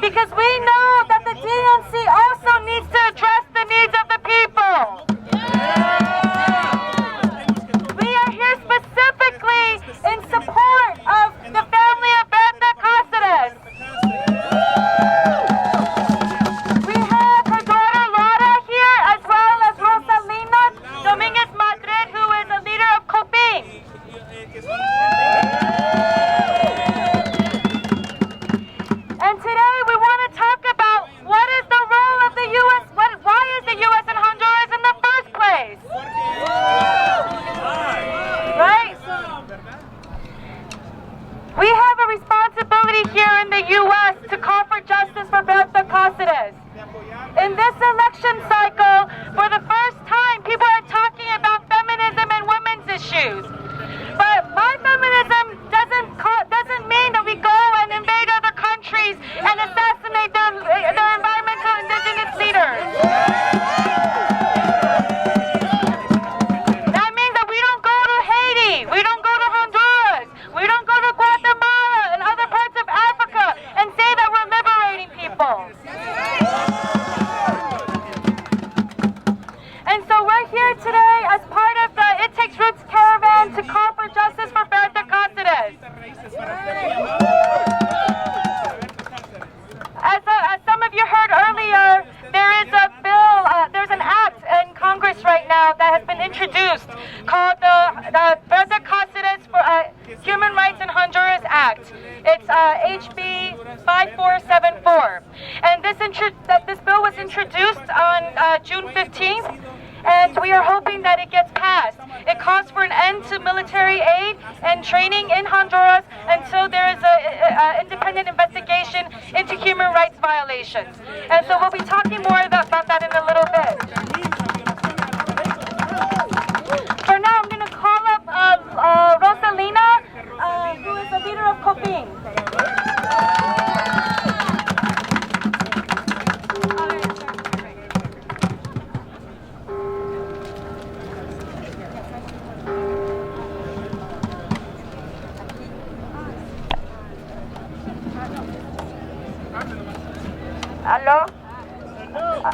because we know that the DNC also needs to address the needs of the people. We are here specifically in support of the family of Berta Caceres. We have her daughter Laura here, as well as Rosalina Dominguez Madrid, who is a leader of Coping. And today we want to talk about what is the role of the U.S., why is the U.S. in Honduras in the first place? Right? We have a responsibility here in the U.S. to call for justice for Berta Caceres. In this election cycle, for the first time, people are talking about feminism and women's issues. But my feminism doesn't mean that we go and invade other countries and assassinate their environmental indigenous leaders. That means that we don't go to Haiti, we don't go to Honduras, we don't go to Guatemala and other parts of Africa and say that we're liberating people. And so we're here today as part of the It Takes Roots caravan to call for justice for Berta Caceres. As some of you heard earlier, there is a bill, there's an act in Congress right now that has been introduced called the Berta Caceres for Human Rights in Honduras Act. It's HB 5474. And this bill was introduced on June 15th. And we are hoping that it gets passed. It calls for an end to military aid and training in Honduras until there is an independent investigation into human rights violations. And so we'll be talking more about that in a little bit. For now, I'm going to call up Rosalina, who is the leader of Coping. ¿Aló?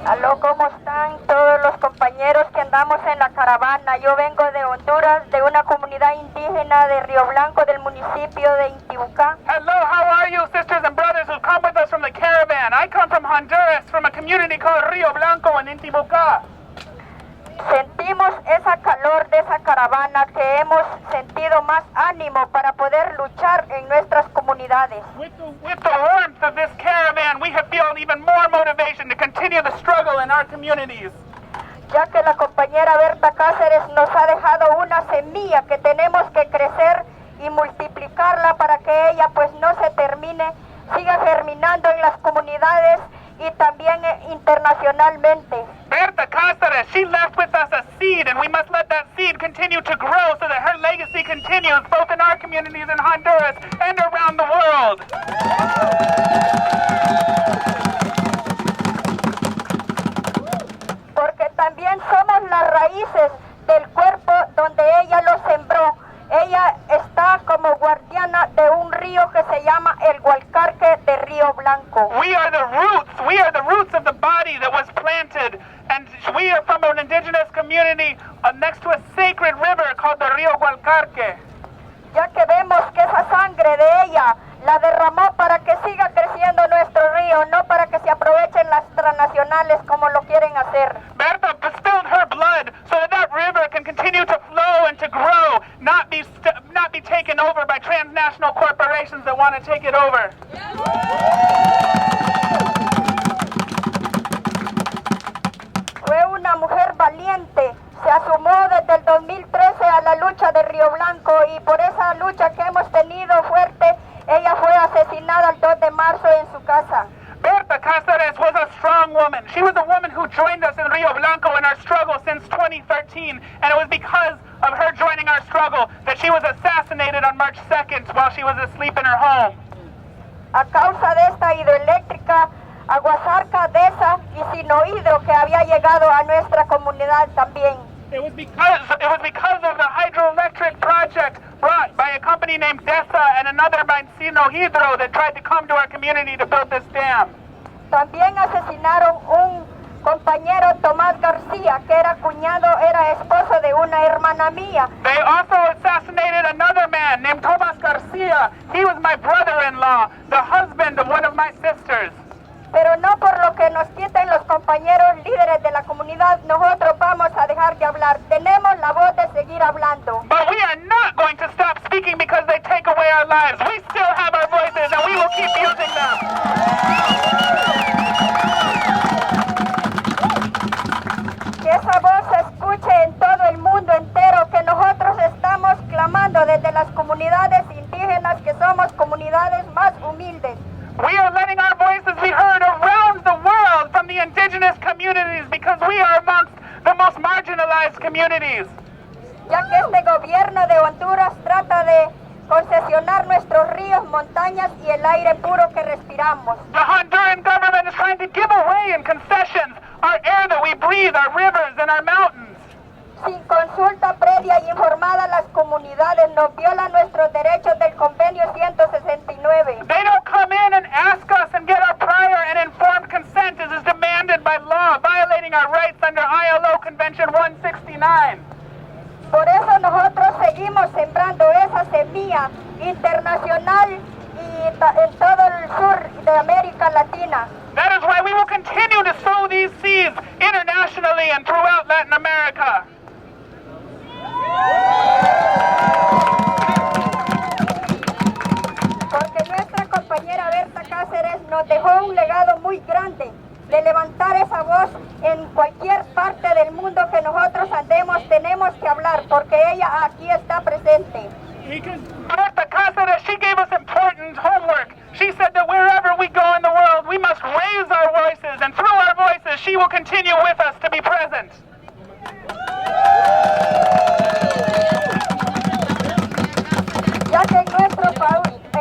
¿Aló? ¿Cómo están todos los compañeros que andamos en la caravana? Yo vengo de Honduras, de una comunidad indígena de Río Blanco, del municipio de Intibucá. Hello, how are you, sisters and brothers who come with us from the caravan? I come from Honduras, from a community called Río Blanco in Intibucá. Sentimos esa calor de esa caravana que hemos sentido más ánimo para poder luchar en nuestras comunidades. With the warmth of this caravan, we have felt even more motivation to continue the struggle in our communities. Ya que la compañera Berta Cáceres nos ha dejado una semilla que tenemos que crecer y multiplicarla para que ella pues no se termine, siga germinando en las comunidades y también internacionalmente. Berta Caceres, she left with us a seed, and we must let that seed continue to grow so that her legacy continues both in our communities in Honduras and around the world. Porque también somos las raíces del cuerpo donde ella lo sembró. Ella está como guardiana de un río que se llama el Gualcarque de Río Blanco. We are the roots of the body that was planted, and we are from an indigenous community next to a sacred river called the Río Gualcarque. Ya que vemos que esa sangre de ella la derramó para que siga creciendo nuestro río, no para que se aprovechen las transnacionales como lo quieren hacer. Berta spilled her blood so that that river can continue to flow and to grow, not be taken over by transnational corporations that want to take it over. Fue una mujer valiente, se asomó desde el 2013 a la lucha de Río Blanco y por esa lucha que hemos tenido fuerte, ella fue asesinada el 2 de marzo en su casa. Berta Caceres was a strong woman. She was a woman who joined us in Rio Blanco in our struggle since 2013, and it was because of her joining our struggle that she was assassinated on March 2nd while she was asleep in her home. A causa de esta hidroeléctrica, Aguasarca, Deza y Sinohidro que había llegado a nuestra comunidad también. It was because of the hydroelectric project brought by a company named Berta and another by Sinohidro that tried to come to our community to build this dam. También asesinaron un compañero, Tomás García, que era esposo de una hermana mía. They also assassinated another man named Tomas Garcia. He was my brother-in-law, the husband of one of my sisters. Pero no por lo que nos quiten los compañeros líderes de la comunidad, nosotros vamos a dejar de hablar. Tenemos la voz de seguir hablando. But we are not going to stop speaking because they take away our lives. We still have our voices and we will keep using them. Que esa voz se escuche en todo el mundo entero, que nosotros estamos clamando desde las comunidades indígenas, que somos comunidades más humildes. We are letting our voices be heard around the world from the indigenous communities because we are amongst the most marginalized communities. Ya que este gobierno de Honduras trata de concesionar nuestros ríos, montañas y el aire puro que respiramos. The Honduran government is trying to give away in concessions our air that we breathe, our rivers and our mountains. Sin consulta previa y informada, las comunidades nos violan nuestros derechos del convenio 169. They don't come in and ask us and get our prior and informed consent as is demanded by law, violating our rights under ILO Convention 169. Por eso nosotros seguimos sembrando esa semilla internacional y en todo el sur de América Latina. That is why we will continue to sow these seeds internationally and throughout Latin America. Porque nuestra compañera Berta Caceres nos dejó un legado muy grande de levantar esa voz en cualquier parte del mundo que nosotros andemos, tenemos que hablar, porque ella aquí está presente. Berta Caceres, she gave us important homework. She said that wherever we go in the world, we must raise our voices, and through our voices, she will continue with us to be present. Ya que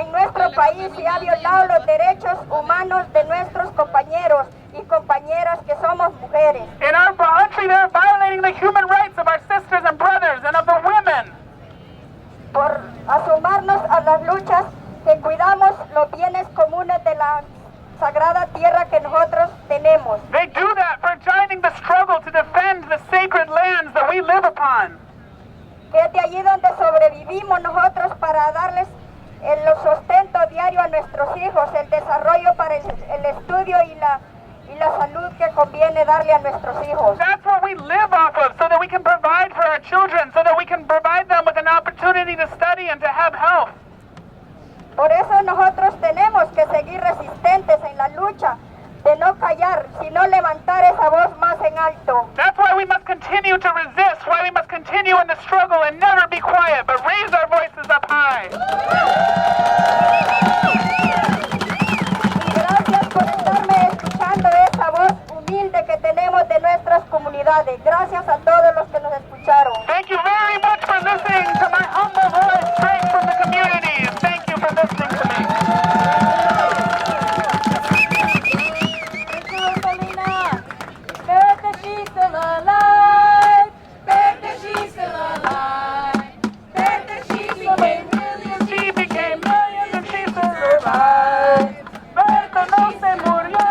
en nuestro país se ha violado los derechos humanos de nuestros compañeros y compañeras que somos mujeres. In our country, they're violating the human rights of our sisters and brothers and of the women. Por asomarnos a las luchas que cuidamos los bienes comunes de la sagrada tierra que nosotros tenemos. They do that for joining the struggle to defend the sacred lands that we live upon. Que es de allí donde sobrevivimos nosotros para darles el sustento diario a nuestros hijos, el desarrollo para el estudio y la salud que conviene darle a nuestros hijos. That's what we live off of, so that we can provide for our children, so that we can provide them with an opportunity to study and to have health. Por eso nosotros tenemos que seguir resistentes en la lucha, de no callar, sino levantar esa voz más en alto. That's why we must continue to resist, why we must continue in the struggle and never be quiet, but raise our voices up high. Y gracias por estarme escuchando esa voz humilde que tenemos de nuestras comunidades. Gracias a todos los que nos escucharon. Thank you very much for listening to my humble voice straight from the communities. Thank you for listening to me. Berta, she's still alive. Berta, she's still alive. Berta, she became millions. She became millions and she still survived. Berta no se murió.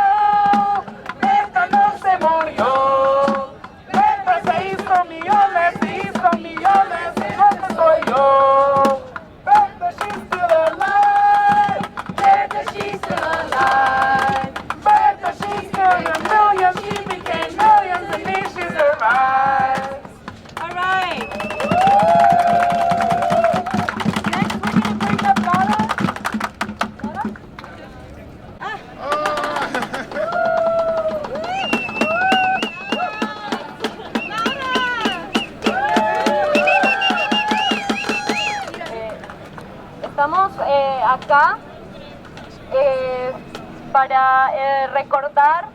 Berta no se murió. Berta se hizo millones, igual que soy yo. Berta, she's still alive. Berta, she's still alive. Berta, she's still millions. She became millions and then she survived. All right. Next, we're going to bring up Laura. Estamos acá para recordar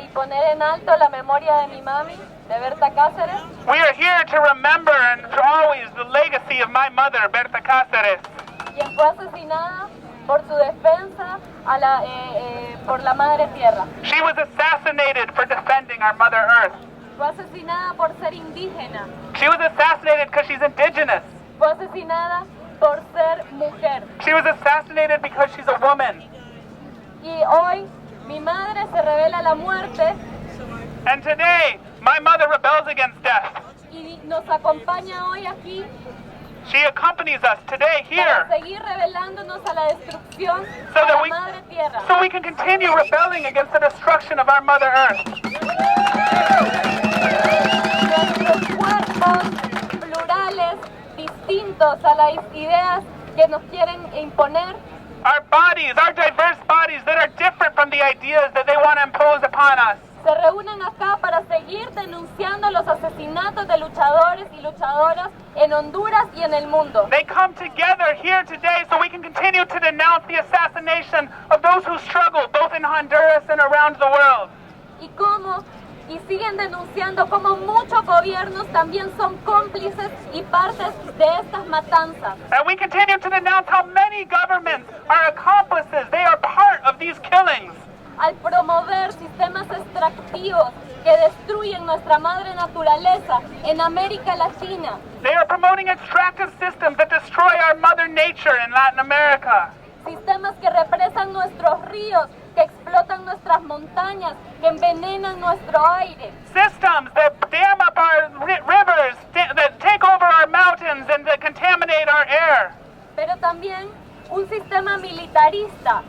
y poner en alto la memoria de mi mami, de Berta Caceres. We are here to remember and to always the legacy of my mother, Berta Caceres. Quien fue asesinada por su defensa por la madre tierra. She was assassinated for defending our Mother Earth. Fue asesinada por ser indígena. She was assassinated because she's indigenous. Fue asesinada por ser mujer. She was assassinated because she's a woman. Y hoy Mi madre se revela a la muerte And today, my mother rebels against death. y nos acompaña hoy aquí She accompanies us today para here seguir revelándonos a la destrucción So de that la we- Madre Tierra. so we can continue rebelling against the destruction of our Mother Earth. Nuestros cuerpos plurales, distintos a las ideas que nos quieren imponer, Our bodies, our diverse bodies that are different from the ideas that they want to impose upon us. se reúnen acá para seguir denunciando los asesinatos de luchadores y luchadoras en Honduras y en el mundo. They come together here today so we can continue to denounce the assassination of those who struggle both in Honduras and around the world. Y siguen denunciando cómo muchos gobiernos también son cómplices y partes de estas matanzas. And we continue to denounce how many governments are accomplices. They are part of these killings. Al promover sistemas extractivos que destruyen nuestra madre naturaleza en América Latina, They are promoting extractive systems that destroy our mother nature in Latin America. sistemas que represan nuestros ríos, que explotan nuestras montañas, que envenenan nuestro aire, Systems that dam up our rivers, that take over our mountains and that contaminate our air. pero también un sistema militarista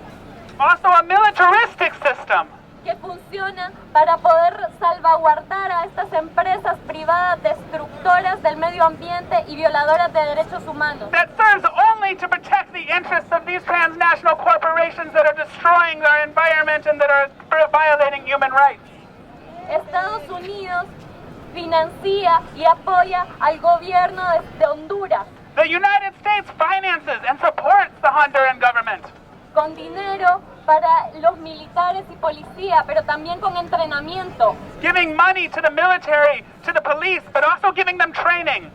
Also a militaristic system que funciona para poder salvaguardar a estas empresas privadas destructoras del medio ambiente y violadoras de derechos humanos. that serves only to protect the interests of these transnational corporations that are destroying our environment and that are violating human rights. Estados Unidos financia y apoya al gobierno de Honduras The United States finances and supports the Honduran government con dinero para los militares y policía, pero también con entrenamiento. giving money to the military, to the police, but also giving them training.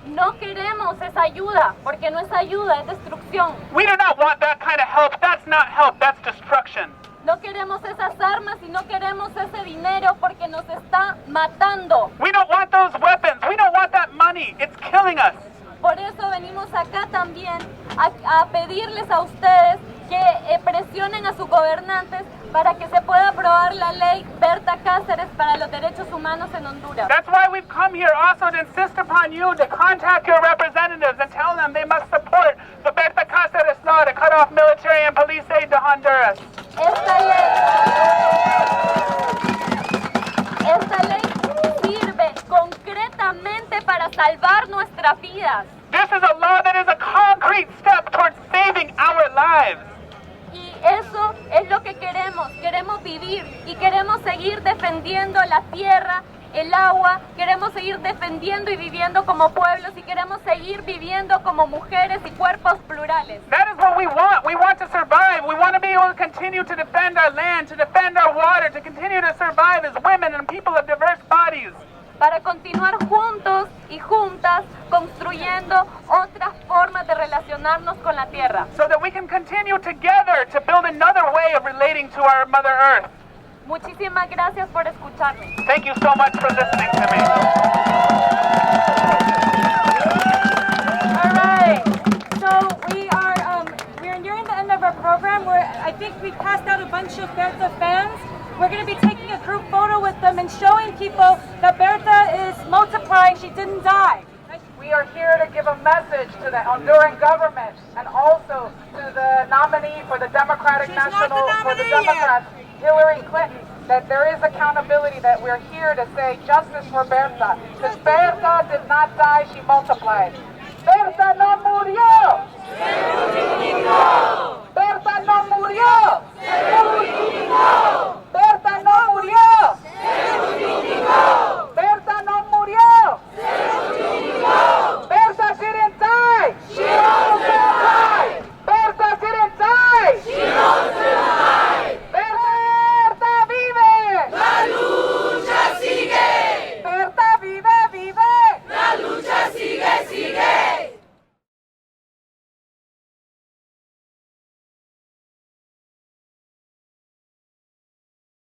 No queremos esa ayuda, porque no es ayuda, es destrucción. We do not want that kind of help. That's not help, that's destruction. No queremos esas armas y no queremos ese dinero porque nos está matando. We don't want those weapons. We don't want that money. It's killing us. Por eso venimos acá también a pedirles a ustedes que presionen a sus gobernantes para que se pueda aprobar la ley Berta Caceres para los derechos humanos en Honduras. That's why we've come here also to insist upon you to contact your representatives and tell them they must support the Berta Caceres law to cut off military and police aid to Honduras. Esta ley sirve concretamente para salvar nuestras vidas. This is a law that is a concrete step towards saving our lives. Y eso es lo que queremos. Queremos vivir y queremos seguir defendiendo la tierra, el agua. Queremos seguir defendiendo y viviendo como pueblos y queremos seguir viviendo como mujeres y cuerpos plurales. That is what we want. We want to survive. We want to be able to continue to defend our land, to defend our water, to continue to survive as women and people of diverse bodies. Para continuar juntos y juntas construyendo otras formas de relacionarnos con la tierra. So that we can continue together to build another way of relating to our Mother Earth. Muchísimas gracias por escucharme. Thank you so much for listening to me. All right. So we're nearing the end of our program. I think we passed out a bunch of Berta fans. We're going to be taking a group photo with them and showing people that Berta is multiplying. She didn't die. We are here to give a message to the Honduran government and also to the nominee for the Democratic for the Democrats, Hillary Clinton, that there is accountability, that we're here to say justice for Berta. Because Berta did not die, she multiplied. Berta no murió! ¡Se multiplicó! ¡Berta no murió! ¡Se multiplicó!